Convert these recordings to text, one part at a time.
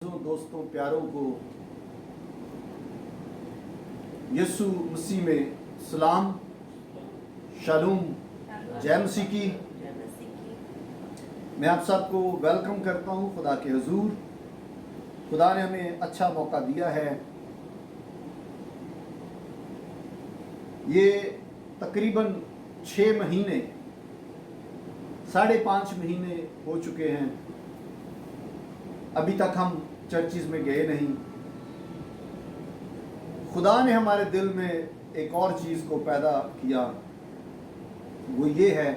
अजीज़ों, दोस्तों, प्यारों को यीशु मसीह में सलाम, शालूम, जय मसीह की। मैं आप सबको वेलकम करता हूँ खुदा के हुजूर। खुदा ने हमें अच्छा मौका दिया है। ये तकरीबन 6 महीने, 5.5 महीने हो चुके हैं। अभी तक हम चर्चिज़ में गए नहीं। खुदा ने हमारे दिल में एक और चीज़ को पैदा किया, वो ये है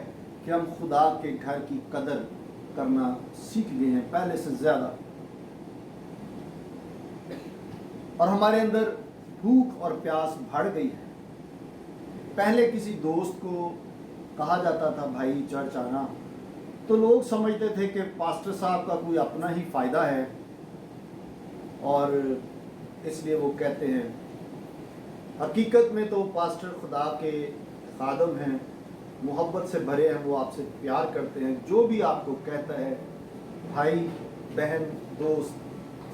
कि हम खुदा के घर की कदर करना सीख गए हैं पहले से ज़्यादा, और हमारे अंदर भूख और प्यास बढ़ गई है। पहले किसी दोस्त को कहा जाता था भाई चर्च आना, तो लोग समझते थे कि पास्टर साहब का कोई अपना ही फ़ायदा है और इसलिए वो कहते हैं। हकीकत में तो पास्टर खुदा के खादम हैं, मोहब्बत से भरे हैं, वो आपसे प्यार करते हैं। जो भी आपको कहता है भाई बहन दोस्त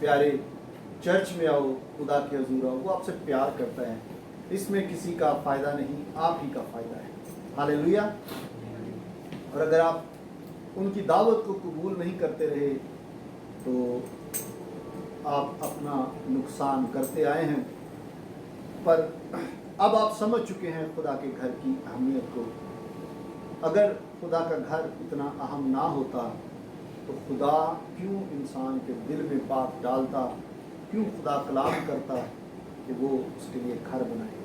प्यारे चर्च में आओ, खुदा के हुजूर आओ, वो आपसे प्यार करता है। इसमें किसी का फ़ायदा नहीं, आप ही का फ़ायदा है। हालेलुया। और अगर आप उनकी दावत को कबूल नहीं करते रहे तो आप अपना नुकसान करते आए हैं। पर अब आप समझ चुके हैं खुदा के घर की अहमियत को। अगर खुदा का घर इतना अहम ना होता तो खुदा क्यों इंसान के दिल में बात डालता, क्यों खुदा कलाम करता कि वो उसके लिए घर बनाए।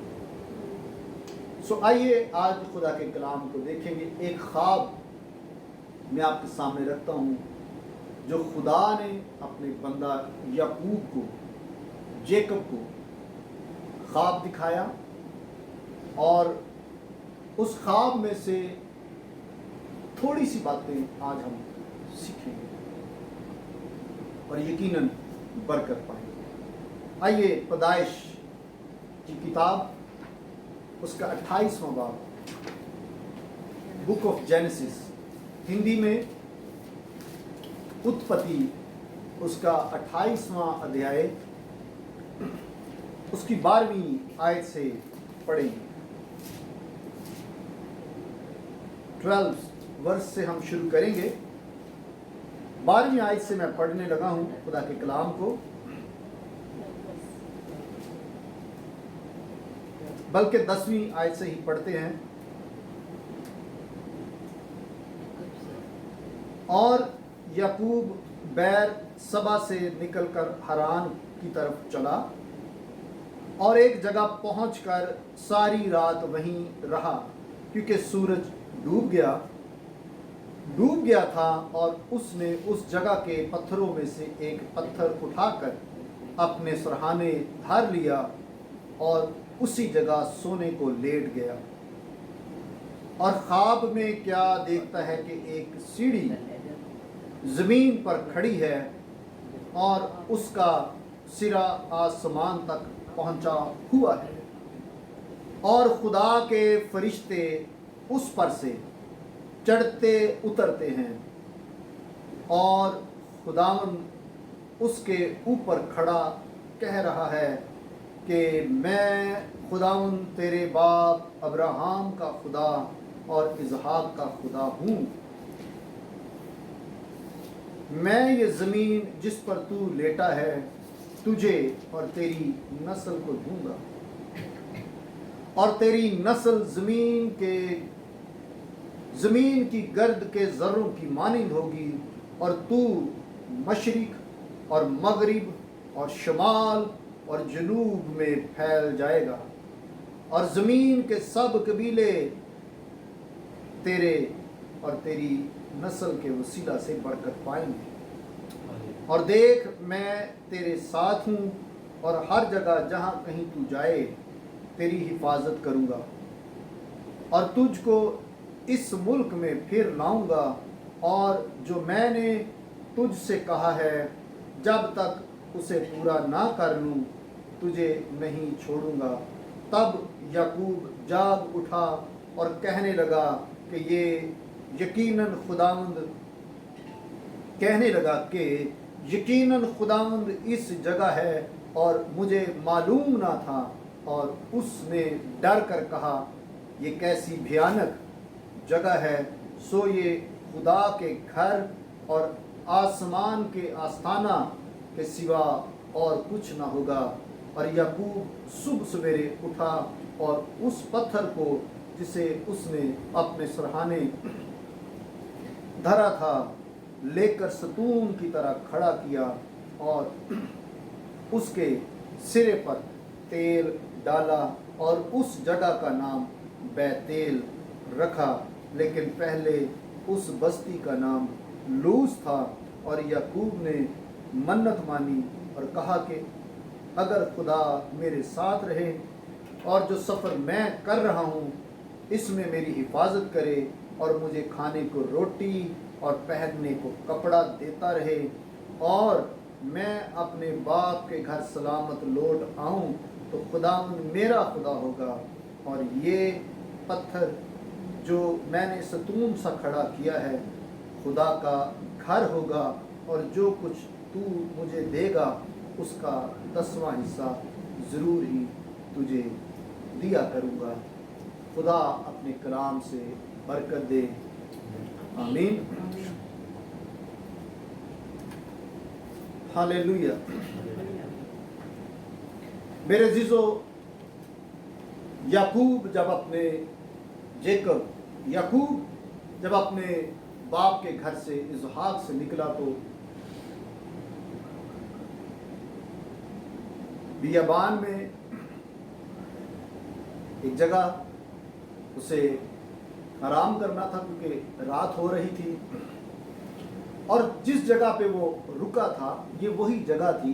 सो आइए आज खुदा के कलाम को देखेंगे। एक ख्वाब मैं आपके सामने रखता हूँ जो खुदा ने अपने बंदा याकूब को, जेकब को ख्वाब दिखाया, और उस ख्वाब में से थोड़ी सी बातें आज हम सीखेंगे और यकीनन बरकत पाएंगे। आइए पैदाइश की किताब, उसका 28वां बाब, बुक ऑफ जेनेसिस, हिंदी में उत्पत्ति, उसका 28वां अध्याय, उसकी 12वीं आयत से पढ़ेंगे। 12 वर्ष से हम शुरू करेंगे। 12वीं आयत से मैं पढ़ने लगा हूं खुदा के कलाम को, बल्कि 10वीं आयत से ही पढ़ते हैं। और याकूब बैर सबा से निकलकर हरान की तरफ चला और एक जगह पहुंचकर सारी रात वहीं रहा, क्योंकि सूरज डूब गया था। और उसने उस जगह के पत्थरों में से एक पत्थर उठाकर अपने सरहाने धर लिया और उसी जगह सोने को लेट गया। और ख्वाब में क्या देखता है कि एक सीढ़ी जमीन पर खड़ी है और उसका सिरा आसमान तक पहुंचा हुआ है, और खुदा के फरिश्ते उस पर से चढ़ते उतरते हैं, और खुदावंद उसके ऊपर खड़ा कह रहा है कि मैं खुदावंद तेरे बाप अब्राहम का खुदा और इसहाक का खुदा हूँ। मैं ये ज़मीन जिस पर तू लेटा है तुझे और तेरी नस्ल को दूंगा, और तेरी नस्ल ज़मीन की गर्द के ज़र्रों की मानिंद होगी, और तू मशरिक और मगरिब और शमाल और जनूब में फैल जाएगा, और ज़मीन के सब कबीले तेरे और तेरी नस्ल के वसीला से बरकत पाएंगे। और देख मैं तेरे साथ हूँ, और हर जगह जहाँ कहीं तू जाए तेरी हिफाजत करूँगा, और तुझको इस मुल्क में फिर लाऊंगा, और जो मैंने तुझसे कहा है जब तक उसे पूरा ना कर लूँ तुझे नहीं छोड़ूंगा। तब याकूब जाग उठा और कहने लगा कि ये यकीनन खुदावंद कहने लगा कि یقیناً خداوند اس جگہ ہے اور مجھے معلوم نہ تھا۔ اور اس نے ڈر کر کہا یہ کیسی بھیانک جگہ ہے، سو یہ خدا کے گھر اور آسمان کے آستانہ کے سوا اور کچھ نہ ہوگا۔ اور یعقوب صبح سویرے اٹھا اور اس پتھر کو جسے اس نے اپنے سرہانے دھرا تھا لے کر ستون کی طرح کھڑا کیا اور اس کے سرے پر تیل ڈالا اور اس جگہ کا نام بیتیل رکھا، لیکن پہلے اس بستی کا نام لوز تھا۔ اور یعقوب نے منت مانی اور کہا کہ اگر خدا میرے ساتھ رہے اور جو سفر میں کر رہا ہوں اس میں میری حفاظت کرے اور مجھے کھانے کو روٹی اور پہننے کو کپڑا دیتا رہے اور میں اپنے باپ کے گھر سلامت لوٹ آؤں تو خدا میرا خدا ہوگا، اور یہ پتھر جو میں نے ستون سا کھڑا کیا ہے خدا کا گھر ہوگا، اور جو کچھ تو مجھے دے گا اس کا 10واں حصہ ضرور ہی تجھے دیا کروں گا۔ خدا اپنے کلام سے برکت دے، آمین۔ ہاللیلویہ۔ میرے عزیزو، یعقوب جب اپنے باپ کے گھر سے اسحاق سے نکلا تو بیابان میں ایک جگہ اسے آرام کرنا تھا کیونکہ رات ہو رہی تھی، اور جس جگہ پہ وہ رکا تھا یہ وہی جگہ تھی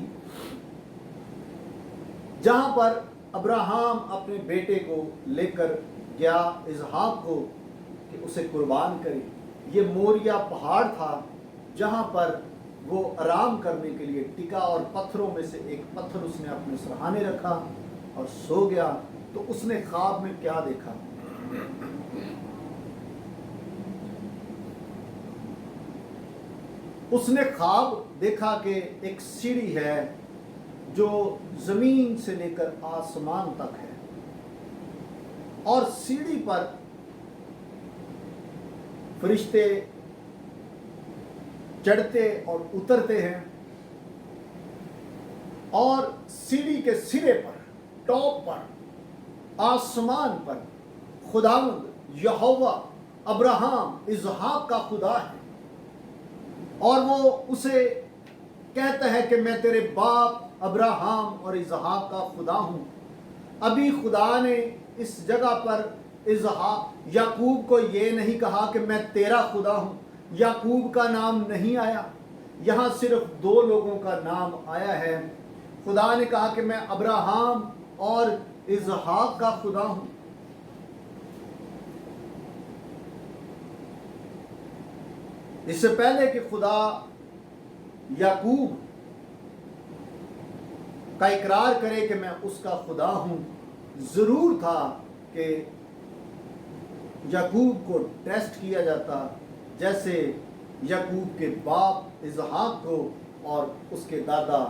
جہاں پر ابراہیم اپنے بیٹے کو لے کر گیا اسحاق کو کہ اسے قربان کرے۔ یہ موریا پہاڑ تھا جہاں پر وہ آرام کرنے کے لیے ٹکا، اور پتھروں میں سے ایک پتھر اس نے اپنے سرہانے رکھا اور سو گیا۔ تو اس نے خواب میں کیا دیکھا؟ اس نے خواب دیکھا کہ ایک سیڑھی ہے جو زمین سے لے کر آسمان تک ہے، اور سیڑھی پر فرشتے چڑھتے اور اترتے ہیں، اور سیڑھی کے سرے پر ٹاپ پر آسمان پر خداوند یہوہ ابراہیم اسحاق کا خدا ہے، اور وہ اسے کہتا ہے کہ میں تیرے باپ ابراہیم اور اسحاق کا خدا ہوں۔ ابھی خدا نے اس جگہ پر یعقوب کو یہ نہیں کہا کہ میں تیرا خدا ہوں، یعقوب کا نام نہیں آیا، یہاں صرف 2 لوگوں کا نام آیا ہے۔ خدا نے کہا کہ میں ابراہیم اور اسحاق کا خدا ہوں۔ اس سے پہلے کہ خدا یعقوب کا اقرار کرے کہ میں اس کا خدا ہوں، ضرور تھا کہ یعقوب کو ٹیسٹ کیا جاتا، جیسے یعقوب کے باپ اسحاق کو اور اس کے دادا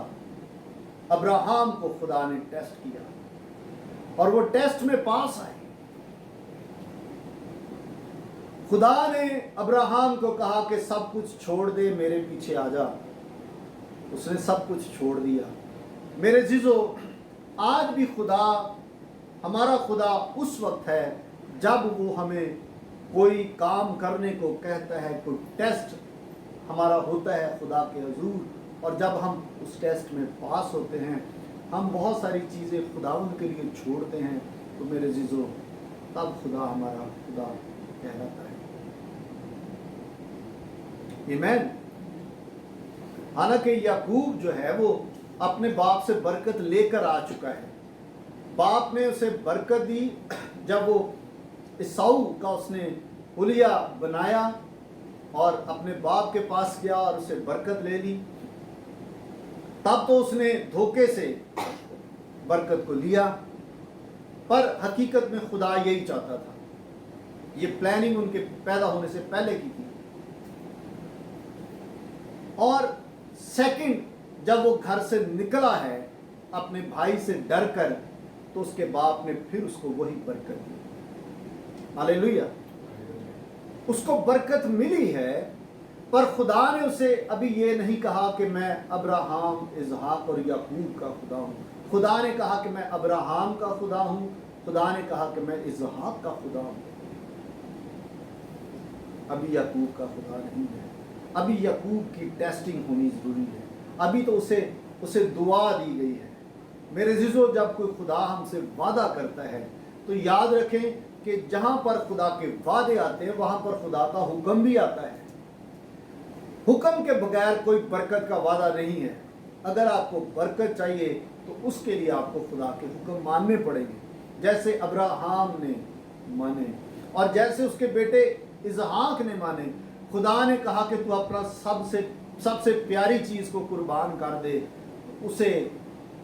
ابراہیم کو خدا نے ٹیسٹ کیا، اور وہ ٹیسٹ میں پاس آئے۔ خدا نے ابراہیم کو کہا کہ سب کچھ چھوڑ دے، میرے پیچھے آ جا۔ اس نے سب کچھ چھوڑ دیا۔ میرے عزیزو، آج بھی خدا، ہمارا خدا اس وقت ہے جب وہ ہمیں کوئی کام کرنے کو کہتا ہے، کوئی ٹیسٹ ہمارا ہوتا ہے خدا کے حضور، اور جب ہم اس ٹیسٹ میں پاس ہوتے ہیں ہم بہت ساری چیزیں خداوند کے لیے چھوڑتے ہیں، تو میرے عزیزو تب خدا ہمارا خدا کہلاتا ہے۔ آمین۔ حالانکہ یعقوب جو ہے وہ اپنے باپ سے برکت لے کر آ چکا ہے، باپ نے اسے برکت دی جب وہ عیساؤ کا اس نے حلیہ بنایا اور اپنے باپ کے پاس گیا اور اسے برکت لے لی، تب تو اس نے دھوکے سے برکت کو لیا، پر حقیقت میں خدا یہی چاہتا تھا، یہ پلاننگ ان کے پیدا ہونے سے پہلے کی تھی۔ اور सेकंड जब वो घर से निकला है अपने भाई से डर कर, तो उसके बाप ने फिर उसको वही बरकत दी। हालेलुया। उसको बरकत मिली है, पर खुदा ने उसे अभी ये नहीं कहा कि मैं अब्राहम, इजहाक और याकूब का खुदा हूँ। खुदा ने कहा कि मैं अब्राहम का खुदा हूँ, खुदा ने कहा कि मैं इजहाक का खुदा हूँ, अभी याकूब का खुदा नहीं है। अभी याकूब की टेस्टिंग होनी जरूरी है। अभी तो उसे दुआ दी गई है। मेरे अज़ीज़ों, जब कोई खुदा हमसे वादा करता है तो याद रखें कि जहां पर खुदा के वादे आते हैं वहां पर खुदा का हुक्म भी आता है। हुक्म के बगैर कोई बरकत का वादा नहीं है। अगर आपको बरकत चाहिए तो उसके लिए आपको खुदा के हुक्म मानने पड़ेंगे, जैसे अब्राहम ने माने और जैसे उसके बेटे इसहाक ने माने। खुदा ने कहा कि तू अपना सबसे प्यारी चीज को कुर्बान कर दे। उसे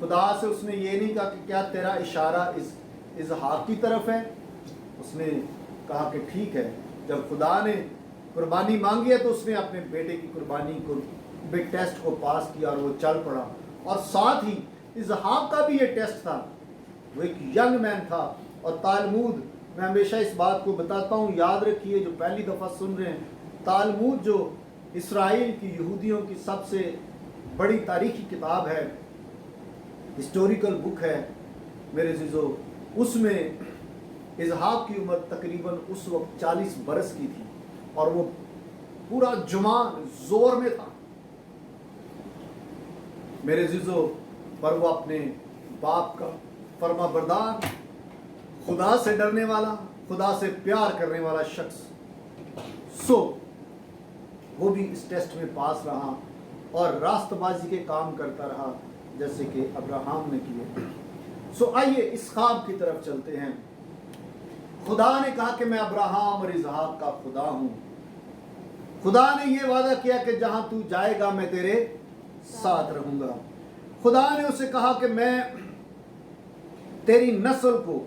खुदा से उसने ये नहीं कहा कि क्या तेरा इशारा इसहाक की तरफ है। उसने कहा कि ठीक है। जब खुदा ने कुर्बानी मांगी है तो उसने अपने बेटे की कुर्बानी को बिग टेस्ट को पास किया और वो चल पड़ा। और साथ ही इसहाक का भी ये टेस्ट था। वो एक यंग मैन था। और तालमूद, मैं हमेशा इस बात को बताता हूँ, याद रखिए जो पहली दफ़ा सुन रहे हैं, तालमूद जो इसराइल की यहूदियों की सबसे बड़ी तारीखी किताब है, हिस्टोरिकल बुक है मेरे अज़ीज़ों, उसमें इसहाक की उम्र तकरीबन उस वक्त 40 बरस की थी और वो पूरा जवान जोर में था मेरे अज़ीज़ों। पर वो अपने बाप का फर्मा बरदार, खुदा से डरने वाला, खुदा से प्यार करने वाला शख्स, वो भी इस टेस्ट में पास रहा और रास्तबाजी के काम करता रहा जैसे कि अब्राहम ने किए। आइए इस ख्वाब की तरफ चलते हैं। खुदा ने कहा कि मैं अब्राहम और इसहाक का खुदा हूं। खुदा ने यह वादा किया कि जहां तू जाएगा मैं तेरे साथ रहूंगा। खुदा ने उसे कहा कि मैं तेरी नस्ल को,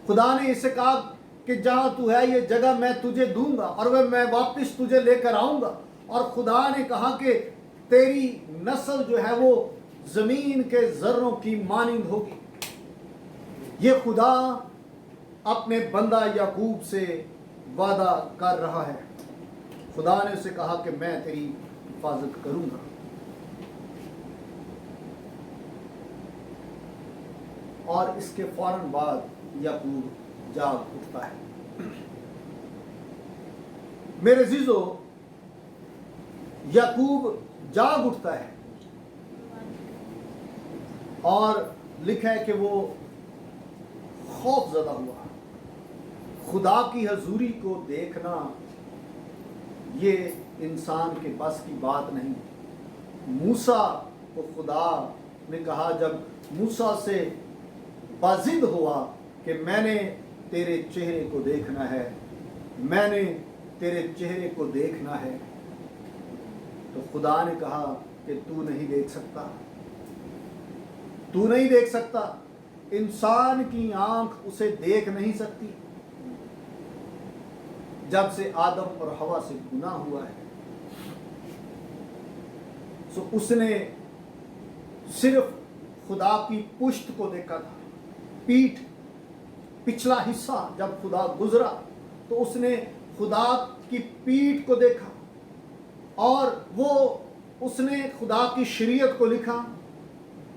खुदा ने इसे कहा कि जहां तू है ये जगह मैं तुझे दूंगा और वह मैं वापस तुझे लेकर आऊंगा। और खुदा ने कहा कि तेरी नस्ल जो है वो जमीन के जर्रों की मानिंद होगी। ये खुदा अपने बंदा याकूब से वादा कर रहा है। खुदा ने उसे कहा कि मैं तेरी हिफाजत करूंगा। और इसके फौरन बाद याकूब जाग उठता है। मेरे अज़ीज़ों, याकूब जाग उठता है और लिखा है कि वो खौफज़दा हुआ। खुदा की हजूरी को देखना ये इंसान के बस की बात नहीं। मूसा को खुदा ने कहा, जब मूसा से बाजिद हुआ कि मैंने तेरे चेहरे को देखना है, मैंने तेरे चेहरे को देखना है, तो खुदा ने कहा कि तू नहीं देख सकता, तू नहीं देख सकता। इंसान की आंख उसे देख नहीं सकती। जब से आदम और हवा से गुनाह हुआ है, तो उसने सिर्फ खुदा की पुश्त को देखा था, पीठ, पिछला हिस्सा। जब खुदा गुजरा तो उसने खुदा की पीठ को देखा और उसने खुदा की शरीयत को लिखा,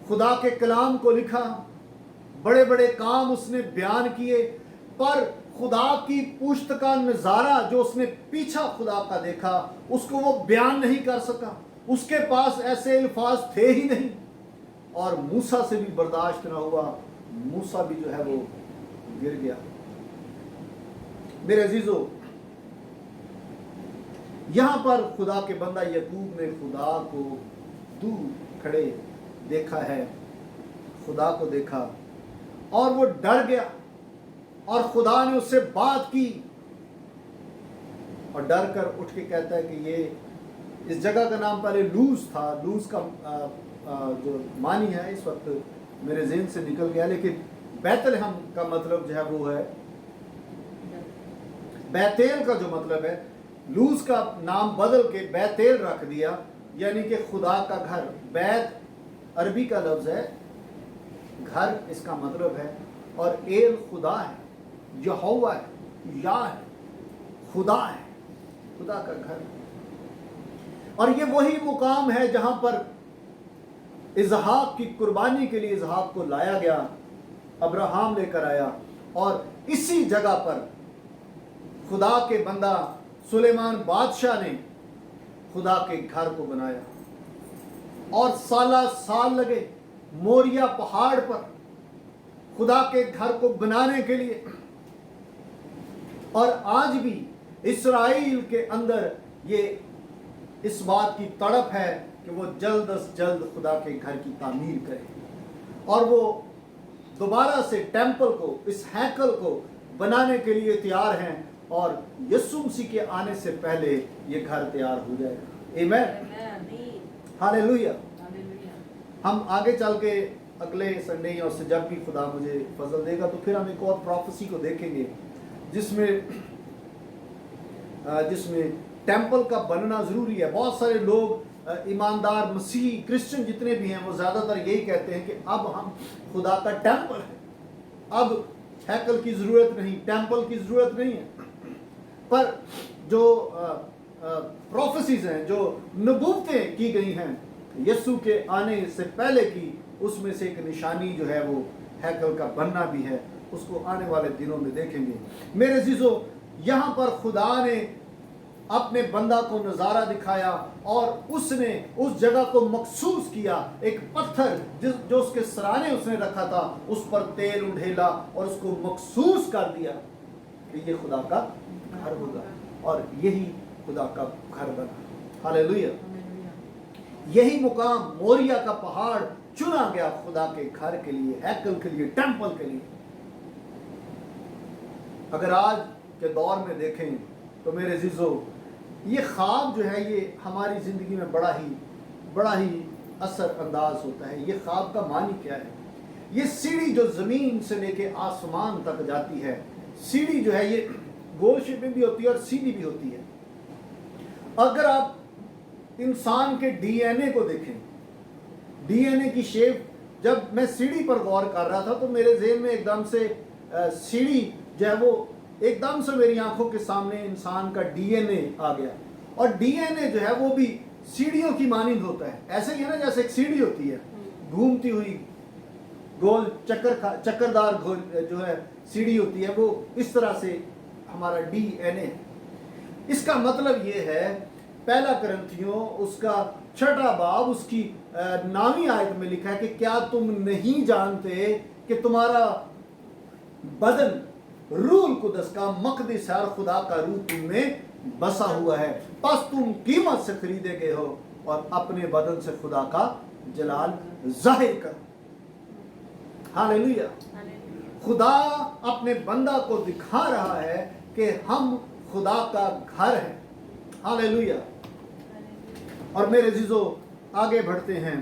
खुदा के कलाम को लिखा, बड़े बड़े काम उसने बयान किए। पर खुदा की पुश्त का नज़ारा जो उसने पीछा खुदा का देखा, उसको वो बयान नहीं कर सका। उसके पास ऐसे अल्फाज थे ही नहीं। और मूसा से भी बर्दाश्त न हुआ, मूसा भी जो है वो गिर गया। मेरे अजीजों, यहां पर खुदा के बंदा याकूब ने खुदा को दूर खड़े देखा है, खुदा को देखा और वो डर गया और खुदा ने उससे बात की और डर कर उठ के कहता है कि ये इस जगह का नाम पहले लूज था। लूज का जो मानी है इस वक्त मेरे ज़हन से निकल गया, लेकिन बैतलहम का मतलब जो है वो है, बैतेल का जो मतलब है, लूज का नाम बदल के बैतेल रख दिया यानी कि खुदा का घर, बैत अरबी का लफ्ज़ है, घर इसका मतलब है, और एल खुदा है, यहोवा है, या है, खुदा है, खुदा का घर। और ये वही मुकाम है जहां पर इसहाक की कुर्बानी के लिए इसहाक को लाया गया, अब्राहम लेकर आया, और इसी जगह पर खुदा के बंदा सुलेमान बादशाह ने खुदा के घर को बनाया, और साला साल लगे मोरिया पहाड़ पर खुदा के घर को बनाने के लिए। और आज भी इस्राएल के अंदर ये इस बात की तड़प है कि वो जल्द से जल्द खुदा के घर की तामीर करें, और वो दोबारा से टेम्पल को, इस हैकल को बनाने के लिए तैयार हैं, और यीशु मसीह के आने से पहले ये घर तैयार हो जाएगा। आमीन, हालेलुया। हम आगे चल के अगले संडे या उससे जब भी खुदा मुझे फजल देगा तो फिर हम एक और प्रोफेसी को देखेंगे जिसमें टेम्पल का बनना ज़रूरी है। बहुत सारे लोग ईमानदार मसीही क्रिश्चियन जितने भी हैं वो ज़्यादातर यही कहते हैं कि अब हम खुदा का टेम्पल है, अब हैकल की ज़रूरत नहीं, टेम्पल की ज़रूरत नहीं है। पर जो प्रोफेसीज हैं, जो नबूवतें की गई हैं यीशु के आने से पहले की, उसमें से एक निशानी जो है वो हैकल का बनना भी है, उसको आने वाले दिनों में देखेंगे। मेरे अजीजों, यहाँ पर खुदा ने अपने बंदा को नज़ारा दिखाया और उसने उस जगह को मखसूस किया। एक पत्थर जो उसके सराने उसने रखा था उस पर तेल उंडेला और उसको मखसूस कर दिया कि ये खुदा का घर होगा, और यही खुदा का घर बना। हालेलुया। यही मुकाम मोरिया का पहाड़ चुना गया खुदा के घर के लिए, हैकल के लिए, टेम्पल के लिए। अगर आज के दौर में देखें तो मेरे अजीजों, ये ख्वाब जो है ये हमारी ज़िंदगी में बड़ा ही असर अंदाज होता है। ये ख्वाब का मानी क्या है? ये सीढ़ी जो ज़मीन से लेके आसमान तक जाती है, सीढ़ी जो है ये गोल शेप में भी होती है और सीधी भी होती है। अगर आप इंसान के डीएनए को देखें, डीएनए की शेप, जब मैं सीढ़ी पर गौर कर रहा था तो मेरे ज़हन में एकदम से सीढ़ी जो है वो एकदम से मेरी आंखों के सामने इंसान का डीएनए आ गया। और डीएनए जो है वो भी सीढ़ियों की मानिंद होता है। ऐसे ही है ना, जैसे एक सीढ़ी होती है घूमती हुई, गोल चक्करदार जो है सीढ़ी होती है, वो इस तरह से हमारा डीएनए है। इसका मतलब ये है, पहला करंथियों उसका 6 बाब उसकी 9वीं आयत में लिखा है कि क्या तुम नहीं जानते कि तुम्हारा बदन रूह कुदस का मकदस है और खुदा का रूह तुम में बसा हुआ है, बस तुम कीमत से खरीदे गए हो और अपने बदन से खुदा का जलाल जाहिर करो। हालेलुया। खुदा अपने बंदा को दिखा रहा है कि हम खुदा का घर हैं। हालेलुया। और मेरे अजीजों, आगे बढ़ते हैं।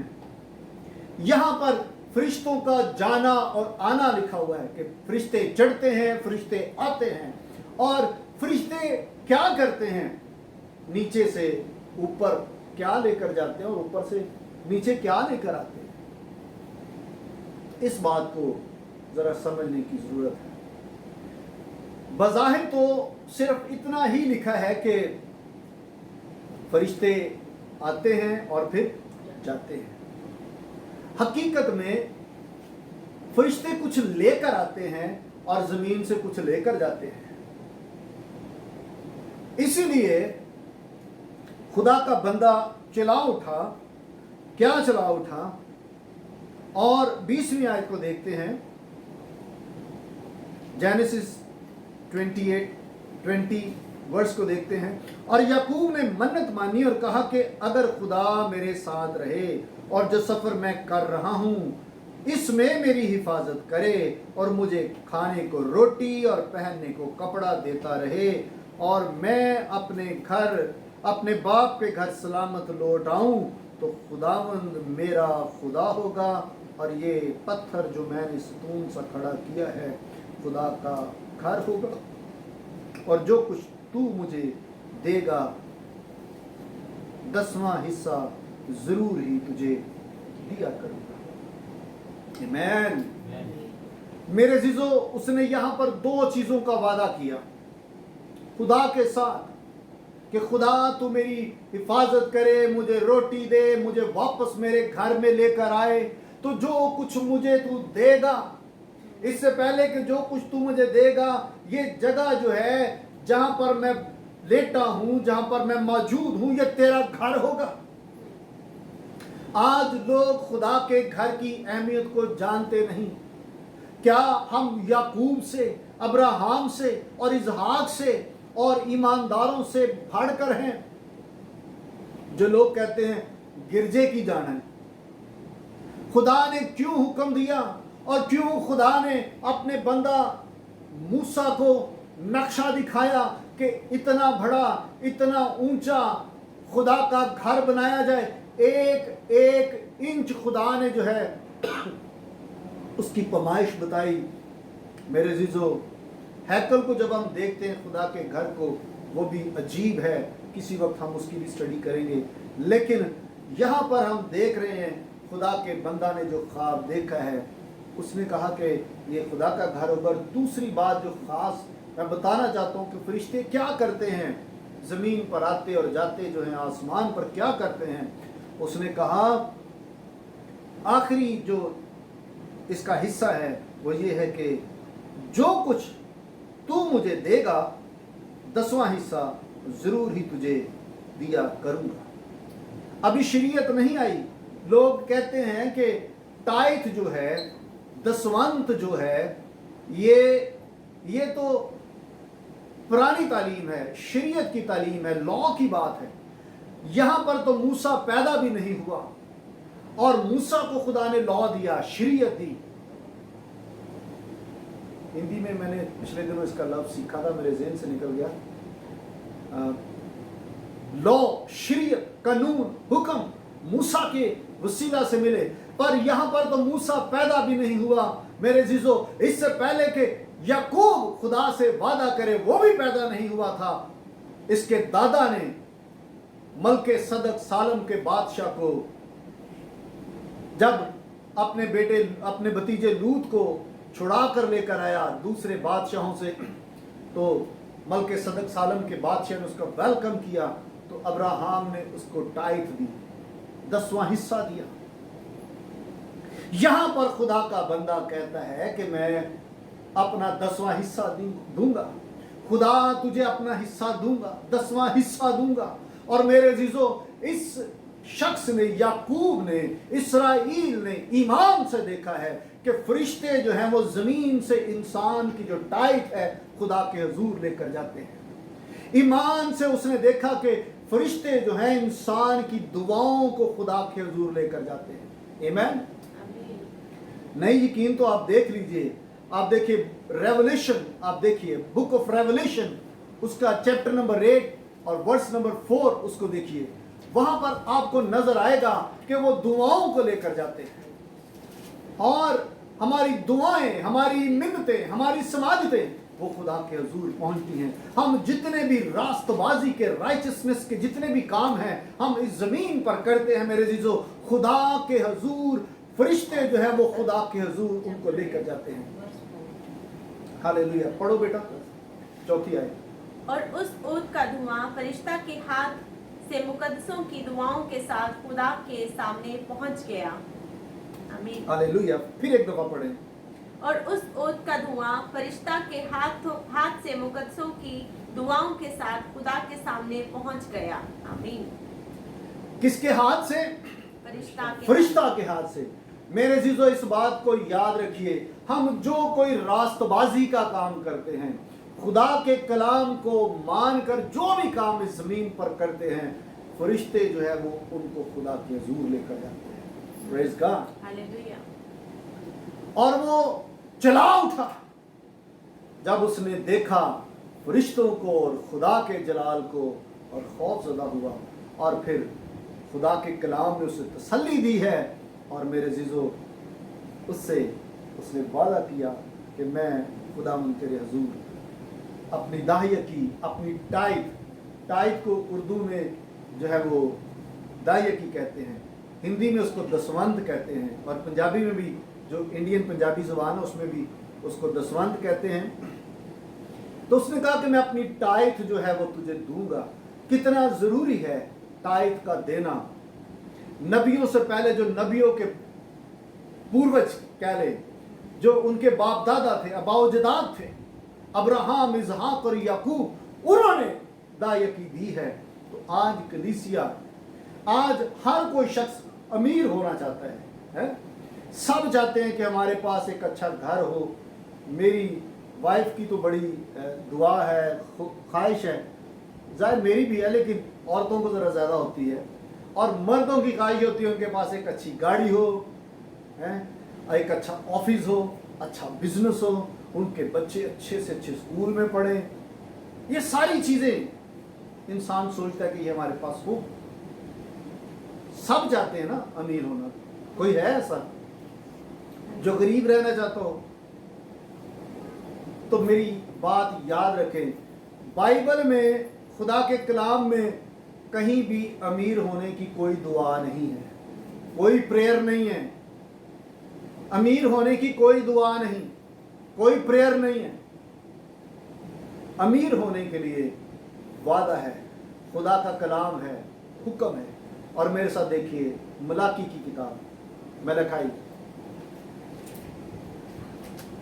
यहां पर फरिश्तों का जाना और आना लिखा हुआ है कि फरिश्ते चढ़ते हैं, फरिश्ते आते हैं, और फरिश्ते क्या करते हैं? नीचे से ऊपर क्या लेकर जाते हैं और ऊपर से नीचे क्या लेकर आते हैं? इस बात को जरा समझने की जरूरत है। बज़ाहिर तो सिर्फ इतना ही लिखा है कि फरिश्ते आते हैं और फिर जाते हैं। हकीकत में फरिश्ते कुछ लेकर आते हैं और जमीन से कुछ लेकर जाते हैं। इसीलिए खुदा का बंदा चला उठा। क्या चला उठा? और 20वीं आयत को देखते हैं, जेनेसिस 28:20 वर्ष को देखते हैं। और याकूब ने मन्नत मानी और कहा कि अगर खुदा मेरे साथ रहे और जो सफ़र मैं कर रहा हूँ इसमें मेरी हिफाजत करे और मुझे खाने को रोटी और पहनने को कपड़ा देता रहे और मैं अपने बाप के घर सलामत लौट आऊँ, तो खुदावंद मेरा खुदा होगा और ये पत्थर जो मैंने सतून सा खड़ा किया है खुदा का घर होगा, और जो कुछ तू मुझे देगा 10वां हिस्सा जरूर ही तुझे दिया करूंगा। आमीन। मेरे अजीजों, उसने यहां पर दो चीजों का वादा किया खुदा के साथ कि खुदा तू मेरी हिफाजत करे, मुझे रोटी दे, मुझे वापस मेरे घर में लेकर आए, तो जो कुछ मुझे तू देगा, इससे पहले कि जो कुछ तू मुझे देगा, ये जगह जो है जहां पर मैं लेटा हूं, जहां पर मैं मौजूद हूं, ये तेरा घर होगा। आज लोग खुदा के घर की अहमियत को जानते नहीं। क्या हम याकूब से, अब्राहम से और इसहाक से और ईमानदारों से बढ़कर हैं? जो लोग कहते हैं गिरजे की जाना है, खुदा ने क्यों हुक्म दिया और क्यों खुदा ने अपने बंदा मूसा को नक्शा दिखाया कि इतना बड़ा, इतना ऊंचा खुदा का घर बनाया जाए। एक एक इंच खुदा ने जो है उसकी पैमाइश बताई। मेरे अजीजों, हैकल को जब हम देखते हैं, खुदा के घर को, वो भी अजीब है। किसी वक्त हम उसकी भी स्टडी करेंगे, लेकिन यहाँ पर हम देख रहे हैं खुदा के बंदा ने जो ख्वाब देखा है, उसने कहा कि ये खुदा का घर होगा। दूसरी बात जो खास मैं बताना चाहता हूँ कि फरिश्ते क्या करते हैं, ज़मीन पर आते और जाते जो हैं, आसमान पर क्या करते हैं। उसने कहा आखिरी जो इसका हिस्सा है वो ये है कि जो कुछ तू मुझे देगा, 10वां हिस्सा ज़रूर ही तुझे दिया करूँगा। अभी शरीयत नहीं आई। लोग कहते हैं कि टाइथ जो है, दसवंत जो है, ये तो पुरानी तालीम है, शरीयत की तालीम है, लॉ की बात है। यहाँ पर तो मूसा पैदा भी नहीं हुआ और मूसा को खुदा ने लॉ दिया, शरीयत दी। हिंदी में मैंने पिछले दिनों इसका लफ्ज़ सीखा था, मेरे ज़हन से निकल गया। लॉ, शरीयत, कानून, हुक्म मूसा के वसीला से मिले, पर यहाँ पर तो मूसा पैदा भी नहीं हुआ। मेरे जीजो, इससे पहले कि याकूब खुदा से वादा करे, वो भी पैदा नहीं हुआ था। इसके दादा ने मलके सदक सालम के बादशाह को जब अपने बेटे, अपने भतीजे लूत को छुड़ा कर लेकर आया दूसरे बादशाहों से, तो मलके सदक सालम के बादशाह ने उसका वेलकम किया, तो अब्राहम ने उसको टाइथ दी, 10वां हिस्सा दिया। यहां पर खुदा का बंदा कहता है कि मैं अपना 10वां हिस्सा दूंगा। खुदा तुझे अपना हिस्सा दूंगा, 10वां हिस्सा दूंगा। और मेरे अजीजों, इस शख्स ने, याकूब ने, इसराइल ने ईमान से देखा है कि फरिश्ते जो हैं वो जमीन से इंसान की जो टाइट है खुदा के हुजूर लेकर जाते हैं। ईमान से उसने देखा कि फरिश्ते जो हैं इंसान की दुआओं को खुदा के हुजूर लेकर जाते हैं। आमीन। नहीं यकीन तो आप देख लीजिए, आप देखिए रेवलेशन, आप देखिए बुक ऑफ रेवलेशन, उसका चैप्टर नंबर 8 और वर्स नंबर 4 उसको देखिए। वहां पर आपको नजर आएगा कि वो दुआओं को लेकर जाते हैं और हमारी दुआएं, हमारी मिन्नतें, हमारी समाजतें वो खुदा के हुजूर पहुंचती हैं। हम जितने भी रास्तबाजी के, राइचसनेस के जितने भी काम हैं हम इस जमीन पर करते हैं, मेरे जीजो, खुदा के हुजूर फरिश्ते जो है वो खुदा के हुजूर उनको लेकर जाते हैं। हालेलुया। पढ़ो बेटा, 4थी आयत। और उस ऊँट का धुआं फरिश्ता के हाथ से मुकद्दसों की दुआओं के साथ खुदा के सामने पहुंच गया। आमीन। हालेलुया। फिर एक दफा पढ़ें। और उस ऊँट का धुआं फरिश्ता के हाथ से मुकद्दसों की दुआओं के साथ खुदा के सामने पहुंच गया। आमीन। किसके हाथ से? फरिश्ता के हाथ से। मेरे जीजो, इस बात को याद रखिए, हम जो कोई रास्तबाजी का काम करते हैं, खुदा के कलाम को मानकर जो भी काम इस जमीन पर करते हैं, फरिश्ते जो है वो उनको खुदा के हुजूर लेकर जाते हैं। Praise God. हालेलुया। और वो चला उठा जब उसने देखा फरिश्तों को और खुदा के जलाल को, और खौफजदा हुआ। और फिर खुदा के कलाम ने उसे तसल्ली दी है, और मेरे जीजो उससे उसने वादा किया कि मैं खुदावंद तेरे हुजूर अपनी दाहिया की, अपनी टाइट को उर्दू में जो है वो दायकी कहते हैं, हिंदी में उसको दसवंध कहते हैं, और पंजाबी में भी जो इंडियन पंजाबी ज़ुबान है उसमें भी उसको दसवंध कहते हैं। तो उसने कहा कि मैं अपनी टाइथ जो है वो तुझे दूंगा। कितना ज़रूरी है टाइथ का देना। नबियों से पहले जो नबियों के पूर्वज कह ले, जो उनके बाप दादा थे, अबाउजदाद थे, अब्राहम, इसहाक और याकूब, उन्होंने दायकी दी है। तो आज कलीसिया, आज हर कोई शख्स अमीर होना चाहता है? सब चाहते हैं कि हमारे पास एक अच्छा घर हो। मेरी वाइफ की तो बड़ी दुआ है, ख्वाहिश है, ज़ाहिर मेरी भी है, लेकिन औरतों को ज़रा ज़्यादा होती है। और मर्दों की ख्वाहिश होती है उनके पास एक अच्छी गाड़ी हो, एक अच्छा ऑफिस हो, अच्छा बिजनेस हो, उनके बच्चे अच्छे से अच्छे स्कूल में पढ़ें। ये सारी चीज़ें इंसान सोचता है कि ये हमारे पास हो। सब चाहते हैं ना अमीर होना। कोई है ऐसा जो गरीब रहना चाहता हो? तो मेरी बात याद रखें, बाइबल में, खुदा के कलाम में कहीं भी अमीर होने की कोई दुआ नहीं है, कोई प्रेयर नहीं है। अमीर होने की कोई दुआ नहीं, कोई प्रेयर नहीं है। अमीर होने के लिए वादा है, खुदा का कलाम है, हुक्म है। और मेरे साथ देखिए मलाकी की किताब, मलखाई,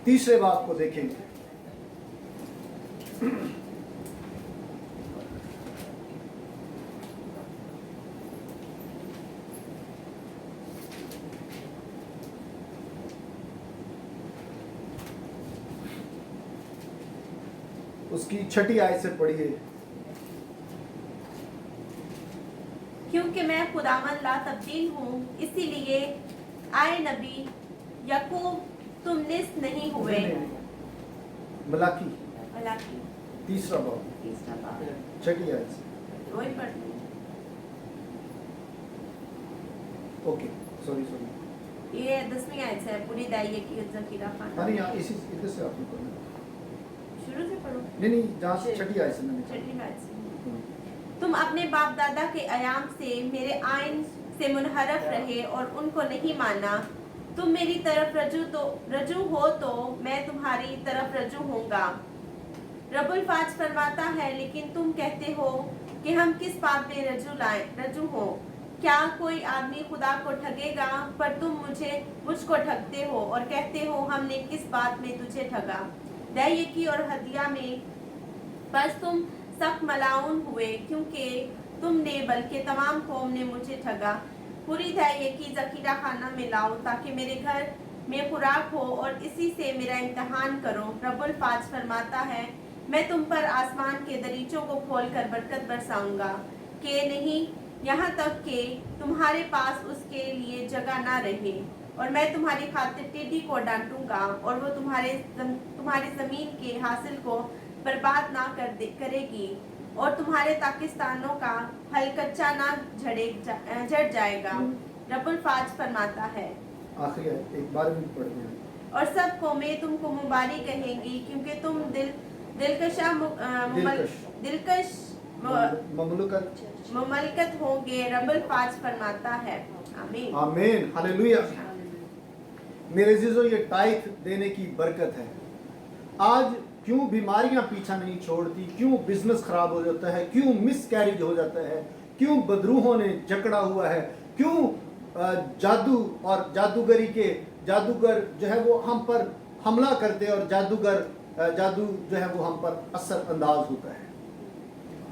तीसरे बाब को देखेंगे। उसकी छठी आयत से पढ़िए। क्योंकि मैं खुदावन ला तब्दील हूँ, इसीलिए आए नबी याकूब तुम निस्त नहीं हुए। मलाकी मलाकी तीसरा बाब, तीसरा बाब, छठी आयत से। वही पढ़ती हूँ। Okay, sorry. ये 10वीं आयत से है, पूरी दाइये की ज़कीरा खाना। अरे यहाँ इसी इधर से आपने पढ़ना। शुरू से पढ़ो। नहीं, जहाँ से छठी आयत से मैंने। छठी आयत से। तुम अपने बाप दादा के अयाम से, मेरे आइन से मुनहरफ रहे और उनको नहीं माना। तुम मेरी तरफ रजू हो तो मैं तुम्हारी तरफ रजू होऊंगा। रब्बुल फाज फरमाता है, लेकिन तुम कहते हो कि हम किस बात में रजू हो। क्या कोई आदमी खुदा को ठगेगा? पर तुम मुझको ठगते हो और कहते हो हमने किस बात में तुझे ठगा। दायकी और हदिया में बस तुम सख्त मलाउन हुए, क्योंकि तुमने बल्कि तमाम कौम ने मुझे ठगा। पूरी दायकी ज़कीरा खाना में लाओ ताकि मेरे घर में खुराक हो और इसी से मेरा इम्तहान करो। रब्बुल फाज फरमाता है, मैं तुम पर आसमान के दरीचों को खोलकर बरकत बरसाऊंगा कि नहीं, यहाँ तक कि तुम्हारे पास उसके लिए जगह ना रहे। और मैं तुम्हारी खातिर टिड्डी को डांटूंगा और वो तुम्हारी ज़मीन के हासिल को बर्बाद ना करेगी और तुम्हारे पाकिस्तानों का हल कच्चा ना झड़ जाएगा। रब्बुल फाज फरमाता है। आखिरी एक बार भी पढ़ दें। और सब कौमें तुमको मुबारक कहेंगी, क्योंकि तुम दिलकश मुमलकत होंगे। रब्बुल फाज फरमाता है। आमीन, आमीन, हालेलुया। मेरे अजीजों, ये टाइथ देने की बरकत है। आज क्यों बीमारियां पीछा नहीं छोड़ती, क्यों बिजनेस खराब हो जाता है, क्यों मिसकैरेज हो जाता है, क्यों बदरूहों ने जकड़ा हुआ है, क्यों जादू और जादूगरी के जादूगर जो है वो हम पर हमला करते हैं और जादू जो है वो हम पर असर अंदाज होता है।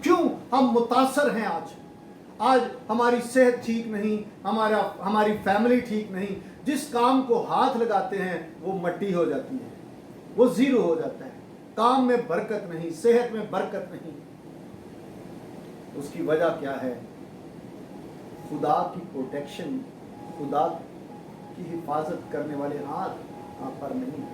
क्यों हम मुतासर हैं? आज हमारी सेहत ठीक नहीं, हमारी फैमिली ठीक नहीं। जिस काम को हाथ लगाते हैं वो मट्टी हो जाती है, वो जीरो हो जाता है। काम में बरकत नहीं, सेहत में बरकत नहीं। उसकी वजह क्या है? खुदा की प्रोटेक्शन, खुदा की हिफाजत करने वाले हाथ आप पर नहीं है।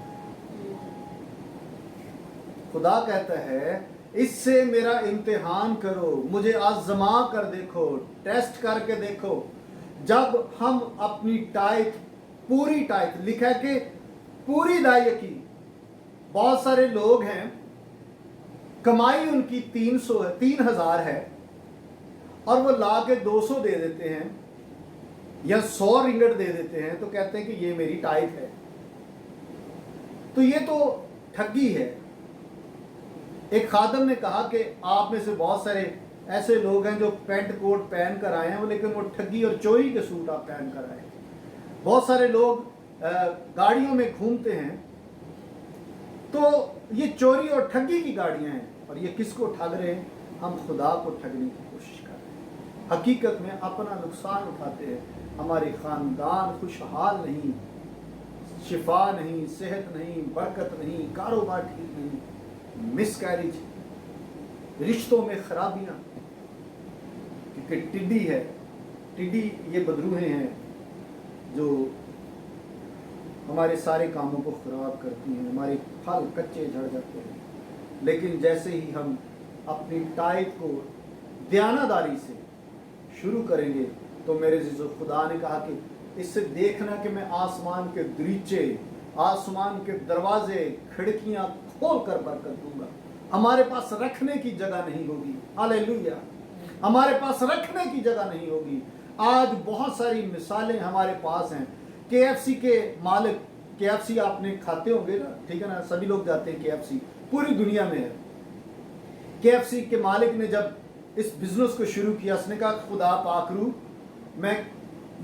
खुदा कहता है, इससे मेरा इम्तिहान करो, मुझे आजमा कर देखो, टेस्ट करके देखो। जब हम अपनी टाइथ, पूरी टाइथ, लिखा है कि पूरी दायकी। बहुत सारे लोग हैं, कमाई उनकी 300 है, 3000 है, اور وہ لا کے 200 دے دیتے ہیں یا 100 رنگٹ دے دیتے ہیں تو کہتے ہیں کہ یہ میری ٹائپ ہے. تو یہ تو ٹھگی ہے. ایک خادم نے کہا کہ آپ میں سے بہت سارے ایسے لوگ ہیں جو پینٹ کوٹ پہن کر آئے ہیں لیکن وہ ٹھگی اور چوری کے سوٹ آپ پہن کر آئے ہیں. بہت سارے لوگ گاڑیوں میں گھومتے ہیں تو یہ چوری اور ٹھگی کی گاڑیاں ہیں اور یہ کس کو ٹھگ رہے ہیں؟ ہم خدا کو ٹھگنے کی کوشش کر رہے ہیں. حقیقت میں اپنا نقصان اٹھاتے ہیں. ہمارے خاندان خوشحال نہیں، شفا نہیں، صحت نہیں، برکت نہیں، کاروبار ٹھیک نہیں، مس کیریج، رشتوں میں خرابیاں. کیونکہ ٹڈی ہے، ٹڈی یہ بدروہیں ہیں جو ہمارے سارے کاموں کو خراب کرتی ہیں. ہمارے پھل کچے جھڑ جاتے ہیں. لیکن جیسے ہی ہم اپنی ٹائپ کو دیانتداری سے شروع کریں گے تو میرے عزیزو، خدا نے کہا کہ اس سے دیکھنا کہ میں آسمان کے دریچے، آسمان کے دروازے، کھڑکیاں کھول کر برکت دوں گا. ہمارے پاس رکھنے کی جگہ نہیں ہوگی. ہاللیلویا. ہمارے پاس رکھنے کی جگہ نہیں ہوگی. آج بہت ساری مثالیں ہمارے پاس ہیں. KFC کے مالک، KFC آپ نے کھاتے ہوں گے نا، ٹھیک ہے نا، سبھی لوگ جاتے ہیں KFC، پوری دنیا میں ہے. KFC کے مالک نے جب اس بزنس کو شروع کیا، اس نے کہا خدا پاک روح، میں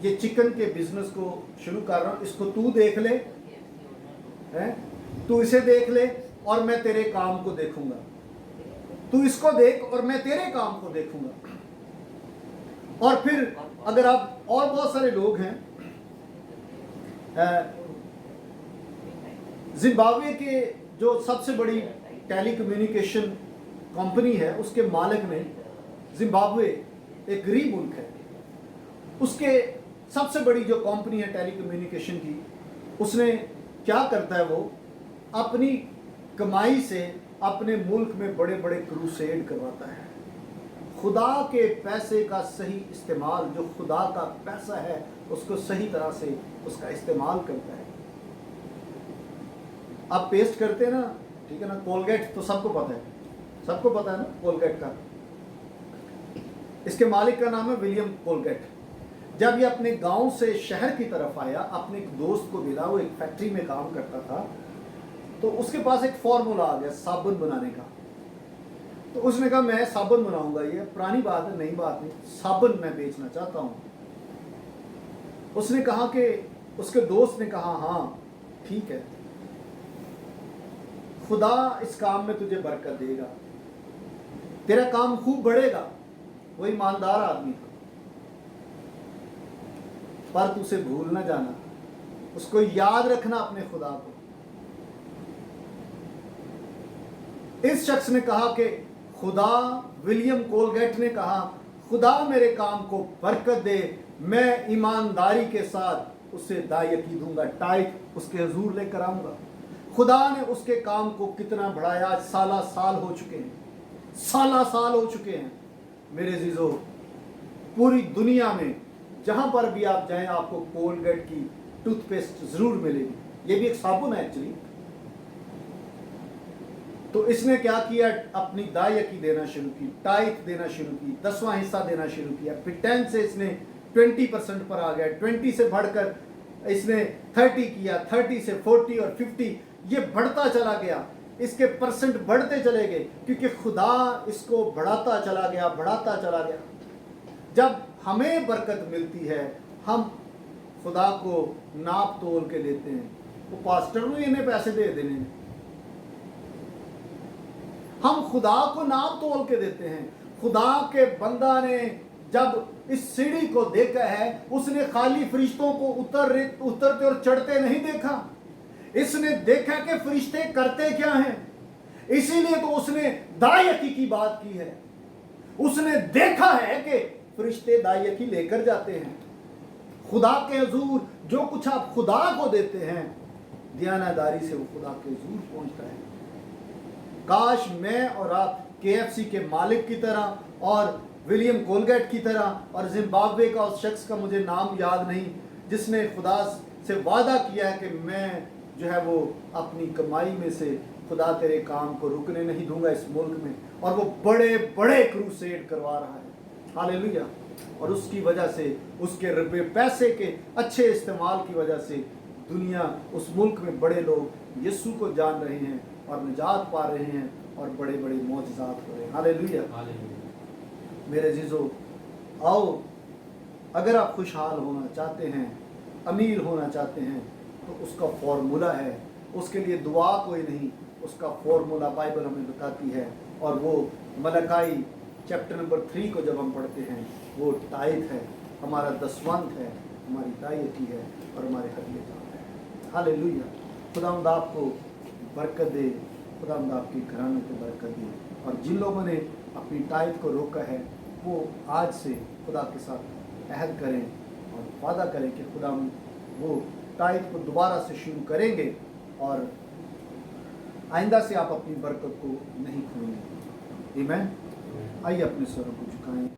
یہ چکن کے بزنس کو شروع کر رہا ہوں، اس کو تو دیکھ لے، تو اسے دیکھ لے اور میں تیرے کام کو دیکھوں گا. تو اس کو دیکھ اور میں تیرے کام کو دیکھوں گا. اور پھر اگر آپ، اور بہت سارے لوگ ہیں، زمبابوے کے جو سب سے بڑی ٹیلی کمیونیکیشن کمپنی ہے، اس کے مالک نے، زمبابوے ایک غریب ملک ہے، اس کے سب سے بڑی جو کمپنی ہے ٹیلی کمیونیکیشن کی، اس نے کیا کرتا ہے، وہ اپنی کمائی سے اپنے ملک میں بڑے بڑے کروسیڈ کرواتا ہے. خدا کے پیسے کا صحیح استعمال، جو خدا کا پیسہ ہے اس کو صحیح طرح سے اس کا استعمال کرتا ہے. آپ پیسٹ کرتے ہیں نا، ٹھیک ہے نا، کولگیٹ تو سب کو پتہ ہے، سب کو پتہ ہے نا کولگیٹ کا. اس کے مالک کا نام ہے ولیم کولگیٹ. جب یہ اپنے گاؤں سے شہر کی طرف آیا، اپنے ایک دوست کو ملا، وہ ایک فیکٹری میں کام کرتا تھا، تو اس کے پاس ایک فارمولا آ گیا صابن بنانے کا. تو اس نے کہا میں صابن بناؤں گا. یہ پرانی بات ہے، نئی بات نہیں، صابن میں بیچنا چاہتا ہوں. اس نے کہا کہ، اس کے دوست نے کہا ہاں ٹھیک ہے، خدا اس کام میں تجھے برکت دے گا، تیرا کام خوب بڑھے گا. وہ ایماندار آدمی تھا، پر تو اسے بھول نہ جانا، اس کو یاد رکھنا اپنے خدا کو. اس شخص نے کہا کہ خدا، ولیم کولگیٹ نے کہا خدا میرے کام کو برکت دے، میں ایمانداری کے ساتھ اسے دائیکی دوں گا، ٹائپ اس کے حضور لے کر آؤں گا. خدا نے اس کے کام کو کتنا بڑھایا. آج سالہ سال ہو چکے ہیں، سالہ سال ہو چکے ہیں. میرے عزیزو، پوری دنیا میں جہاں پر بھی آپ جائیں آپ کو کولگیٹ کی ٹوتھ پیسٹ ضرور ملے گی. یہ بھی ایک صابن ہے ایکچولی. تو اس نے کیا کیا، اپنی دائیکی دینا شروع کی، ٹائپ دینا شروع کی، 10واں حصہ دینا شروع کیا. پھر 10 سے اس نے 20% پر آ گیا، 20 سے بڑھ کر اس نے 30 کیا، 30 سے 40 اور 50، یہ بڑھتا چلا گیا. اس کے پرسنٹ بڑھتے چلے گئے کیونکہ خدا اس کو بڑھاتا چلا گیا، بڑھاتا چلا گیا. جب ہمیں برکت ملتی ہے ہم خدا کو ناپ تول کے لیتے ہیں. وہ پاسٹر نے انہیں پیسے دے دینے، ہم خدا کو ناپ تول کے دیتے ہیں. خدا کے بندہ نے جب اس سیڑھی کو دیکھا ہے، اس نے خالی فرشتوں کو اترتے اور چڑھتے نہیں دیکھا، اس نے دیکھا کہ فرشتے کرتے کیا ہیں. اسی لیے تو اس نے دائیکی کی بات کی ہے. اس نے دیکھا ہے کہ فرشتے دائیکی لے کر جاتے ہیں. خدا کے حضور جو کچھ آپ خدا کو دیتے ہیں، دیانتداری سے وہ خدا کے حضور پہنچتا ہے. کاش میں اور آپ KFC کے مالک کی طرح اور ولیم کولگیٹ کی طرح، اور زمبابوے کا اس شخص کا مجھے نام یاد نہیں، جس نے خدا سے وعدہ کیا ہے کہ میں جو ہے وہ اپنی کمائی میں سے خدا تیرے کام کو رکنے نہیں دوں گا اس ملک میں، اور وہ بڑے بڑے کروسیڈ کروا رہا ہے. हालेलुया। और उसकी वजह से, उसके रुपए पैसे के अच्छे इस्तेमाल की वजह से दुनिया, उस मुल्क में बड़े लोग यीशु को जान रहे हैं और निजात पा रहे हैं और बड़े बड़े मौजज़ात हो रहे हैं। हालेलुया। मेरे जीजो, आओ, अगर आप खुशहाल होना चाहते हैं, अमीर होना चाहते हैं, तो उसका फॉर्मूला है, उसके लिए दुआ कोई नहीं, उसका फॉर्मूला बाइबल हमें बताती है। और वो मलकाई चैप्टर नंबर 3 को जब हम पढ़ते हैं, वो टाइद है, हमारा दसवंत है, हमारी दायती है और हमारे हदिये जान है। हालेलुया। खुदावंद आपको बरकत दे, खुदावंद आपके घराने को बरकत दे। और जिन लोगों ने अपनी टाइद को रोका है, वो आज से खुदा के साथ अहद करें और वादा करें कि खुदा वो टाइद को दोबारा से शुरू करेंगे और आइंदा से आप अपनी बरकत को नहीं खोएंगे। आमीन। आइए अपने स्वरों को झुकाएं।